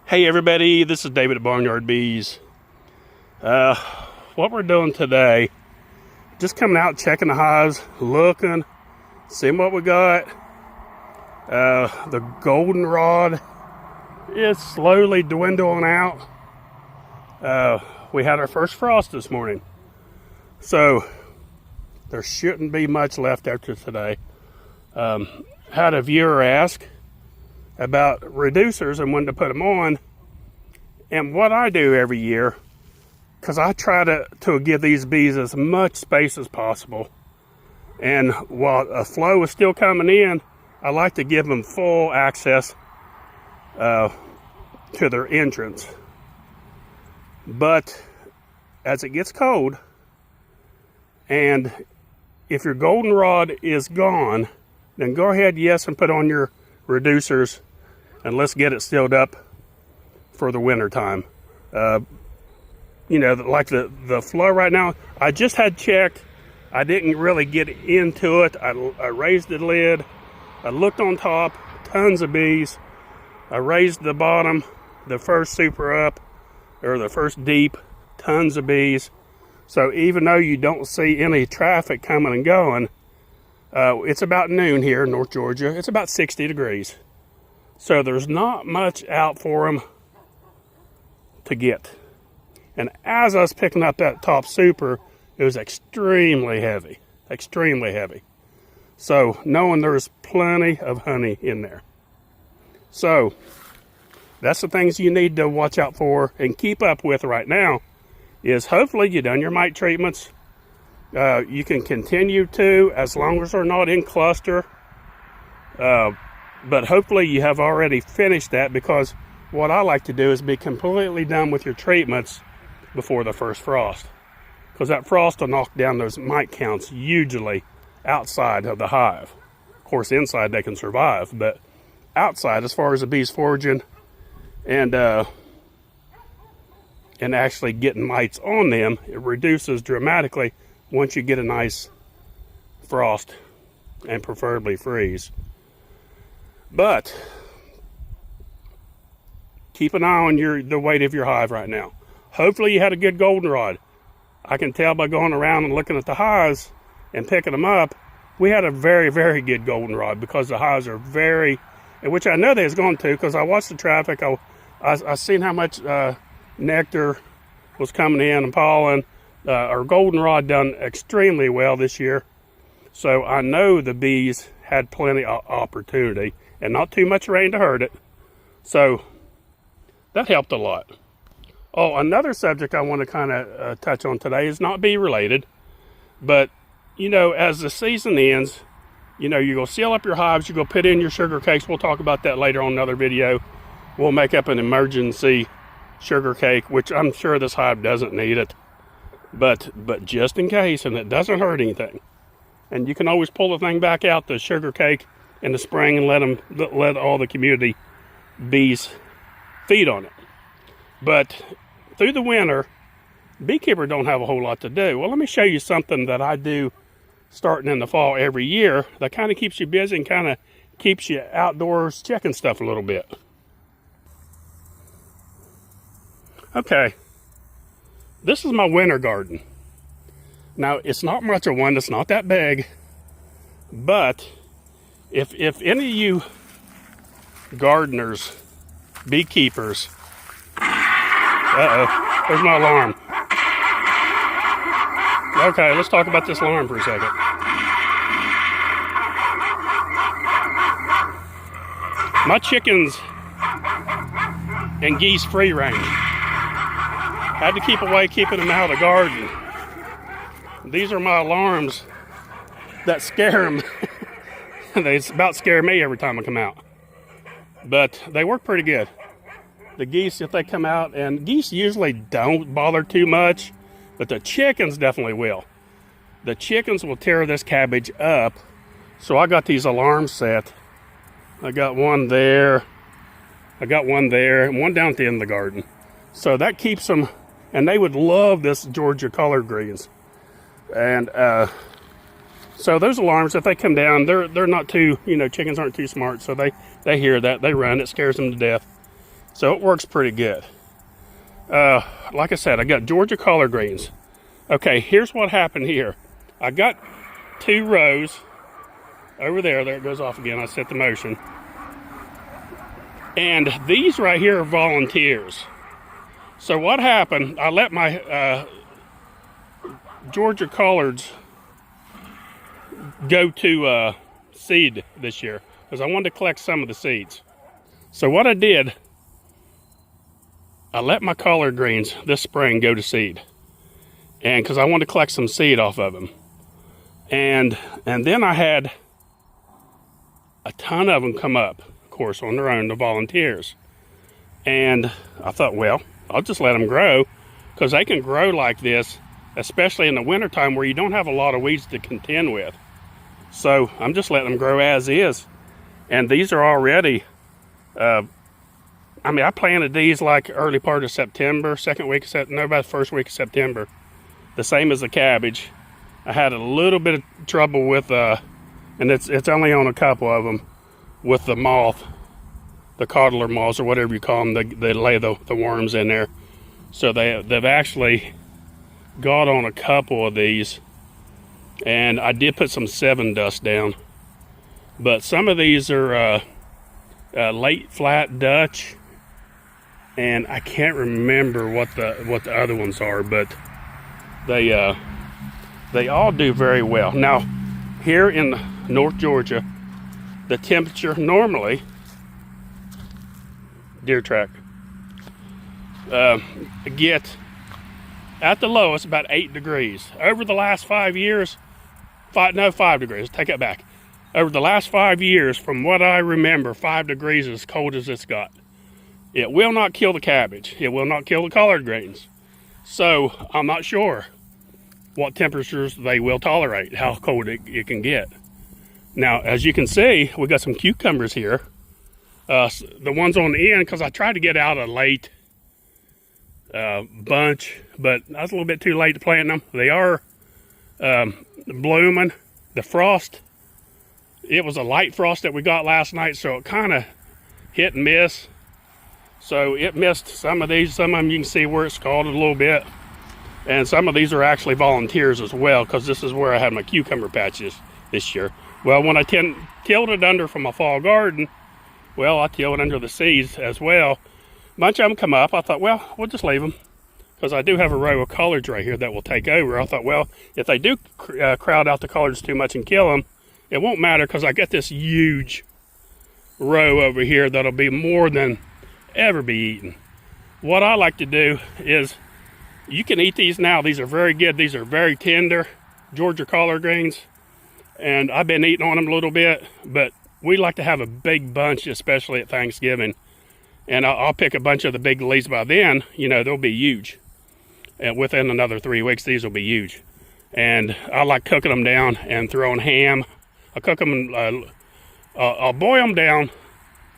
Hey everybody, this is David at Barnyard Bees. What we're doing today, just coming out, checking the hives, looking, seeing what we got. The goldenrod is slowly dwindling out. We had our first frost this morning, so there shouldn't be much left after today. Had a viewer ask about reducers and when to put them on, and what I do every year, because I try to give these bees as much space as possible, and while a flow is still coming in, I like to give them full access to their entrance. But as it gets cold, and if your goldenrod is gone, then go ahead, yes, and put on your reducers, and let's get it sealed up for the winter time. You know, like the flow right now, I just had checked. I didn't really get into it. I raised the lid. I looked on top, tons of bees. I raised the bottom, the first super up, or the first deep, tons of bees. So even though you don't see any traffic coming and going, it's about noon here in North Georgia. It's about 60 degrees. So there's not much out for them to get. And as I was picking up that top super, it was extremely heavy. Extremely heavy. So knowing there's plenty of honey in there. So that's the things you need to watch out for and keep up with right now, is hopefully you've done your mite treatments. You can continue to, as long as they're not in cluster. But hopefully you have already finished that, because what I like to do is be completely done with your treatments before the first frost. Because that frost will knock down those mite counts usually outside of the hive. Of course, inside they can survive, but outside, as far as the bees foraging and actually getting mites on them, it reduces dramatically once you get a nice frost and preferably freeze. But keep an eye on the weight of your hive right now. Hopefully you had a good goldenrod. I can tell by going around and looking at the hives and picking them up, we had a very, very good goldenrod, because the hives are very, which I know they was going to, because I watched the traffic. I seen how much nectar was coming in and pollen. Our goldenrod done extremely well this year. So I know the bees had plenty of opportunity and not too much rain to hurt it. So that helped a lot. Oh, another subject I want to kind of touch on today is not bee related, but you know, as the season ends, you know, you go seal up your hives, you go put in your sugar cakes. We'll talk about that later on another video. We'll make up an emergency sugar cake, which I'm sure this hive doesn't need it, but just in case, and it doesn't hurt anything. And you can always pull the thing back out, the sugar cake, in the spring, and let all the community bees feed on it. But through the winter, beekeepers don't have a whole lot to do. Well, let me show you something that I do starting in the fall every year that kind of keeps you busy and kind of keeps you outdoors checking stuff a little bit. Okay, this is my winter garden. Now, it's not much of one, it's not that big, but if any of you gardeners, beekeepers, there's my alarm. Okay, let's talk about this alarm for a second. My chickens and geese free range. Had to keep away, keeping them out of the garden. These are my alarms that scare them. They about scare me every time I come out. But they work pretty good. The geese, if they come out, and geese usually don't bother too much, but the chickens definitely will. The chickens will tear this cabbage up. So I got these alarms set. I got one there. I got one there, and one down at the end of the garden. So that keeps them, and they would love this Georgia collard greens. And so those alarms, if they come down, they're not too, chickens aren't too smart, so they hear that, they run, it scares them to death. So it works pretty good. Like I said, I got Georgia collard greens. Okay, here's what happened here. I got 2 rows over there. There it goes off again. I set the motion. And these right here are volunteers. So what happened, I let my Georgia collards go to seed this year because I wanted to collect some of the seeds. So what I did, I let my collard greens this spring go to seed, and because I wanted to collect some seed off of them, and then I had a ton of them come up, of course, on their own, the volunteers. And I thought, well, I'll just let them grow, because they can grow like this, especially in the wintertime where you don't have a lot of weeds to contend with. So I'm just letting them grow as is. And these are already, I planted these like early part of September, about the first week of September. The same as the cabbage. I had a little bit of trouble with, and it's only on a couple of them, with the moth, the coddler moths or whatever you call them. They lay the worms in there. So they've actually got on a couple of these, and I did put some 7 dust down. But some of these are late flat Dutch, and I can't remember what the other ones are, but they all do very well. Now, here in North Georgia, the temperature normally, deer track, get at the lowest about 8 degrees. Over the last 5 years, 5 degrees, take it back. Over the last 5 years, from what I remember, 5 degrees is as cold as it's got. It will not kill the cabbage. It will not kill the collard greens. So I'm not sure what temperatures they will tolerate, how cold it can get. Now, as you can see, we got some cucumbers here. The ones on the end, because I tried to get out a late bunch, but I was a little bit too late to plant them. They are blooming. The frost, it was a light frost that we got last night, so it kind of hit and miss. So it missed some of these. Some of them you can see where it scalded a little bit. And some of these are actually volunteers as well, because this is where I had my cucumber patches this year. Well, when I tilled it under from my fall garden, well, I tilled under the seeds as well. A bunch of them come up. I thought, well, we'll just leave them, because I do have a row of collards right here that will take over. I thought, well, if they do crowd out the collards too much and kill them, it won't matter, because I got this huge row over here that'll be more than ever be eaten. What I like to do is, you can eat these now. These are very good. These are very tender Georgia collard greens, and I've been eating on them a little bit, but we like to have a big bunch, especially at Thanksgiving. And I'll pick a bunch of the big leaves. By then, you know, they'll be huge. And within another 3 weeks, these will be huge. And I like cooking them down and throwing ham. I cook them, I'll boil them down,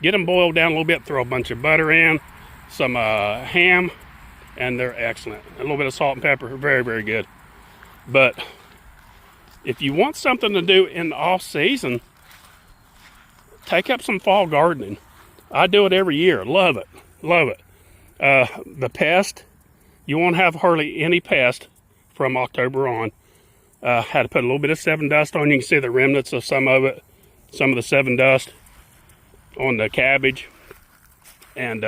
get them boiled down a little bit, throw a bunch of butter in, some ham, and they're excellent. A little bit of salt and pepper, very, very good. But if you want something to do in the off season, take up some fall gardening. I do it every year. Love it. Love it. The pest, you won't have hardly any pest from October on. Had to put a little bit of 7 dust on. You can see the remnants of some of it, some of the 7 dust on the cabbage. And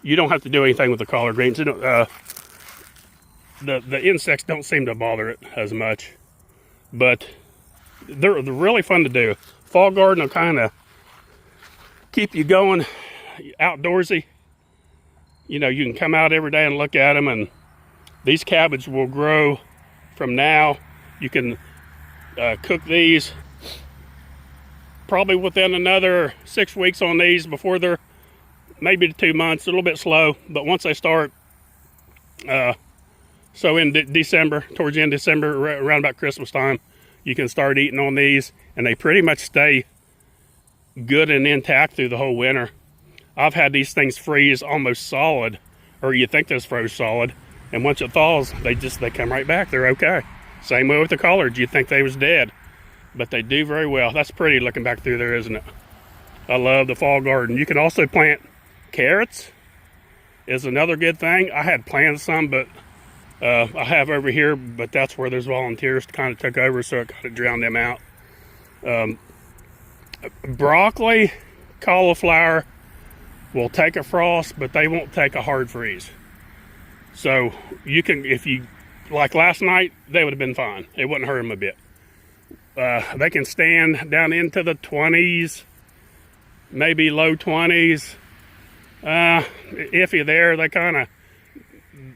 you don't have to do anything with the collard greens. The insects don't seem to bother it as much, but they're really fun to do. Fall garden will kind of keep you going, outdoorsy. You know, you can come out every day and look at them, and these cabbage will grow from now. You can cook these probably within another 6 weeks on these before they're maybe 2 months, a little bit slow, but once they start, so in December, towards the end of December, around about Christmas time, you can start eating on these, and they pretty much stay good and intact through the whole winter. I've had these things freeze almost solid, or you think they're froze solid, and once it thaws, they come right back. They're okay. Same way with the collards. You'd think they was dead, but they do very well. That's pretty looking back through there, isn't it? I love the fall garden. You can also plant carrots. is another good thing. I had planted some, but I have over here, but that's where there's volunteers kind of took over, so it kind of drowned them out. Broccoli, cauliflower will take a frost, but they won't take a hard freeze. So you can, if you, like last night, they would have been fine. It wouldn't hurt them a bit. They can stand down into the 20s, maybe low 20s. If you're there,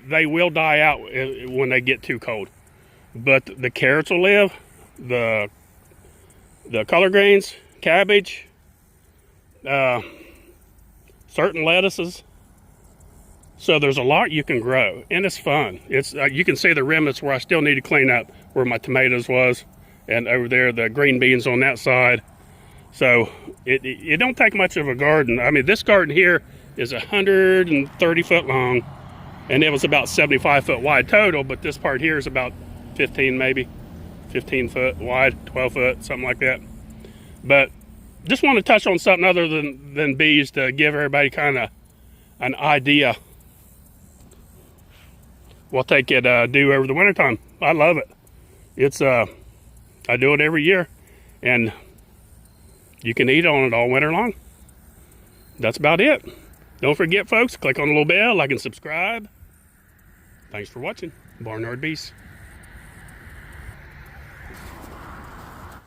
they will die out when they get too cold. But the carrots will live, the color greens, cabbage, certain lettuces. So there's a lot you can grow, and it's fun. It's you can see the remnants where I still need to clean up, where my tomatoes was, and over there the green beans on that side. So it don't take much of a garden. I mean, this garden here is 130 foot long, and it was about 75 foot wide total, but this part here is about 15 foot wide, 12 foot, something like that. But just want to touch on something other than bees to give everybody kind of an idea what they could do over the wintertime. I love it. It's I do it every year, and you can eat on it all winter long. That's about it. Don't forget, folks, click on the little bell, like and subscribe. Thanks for watching. Barnyard Bees.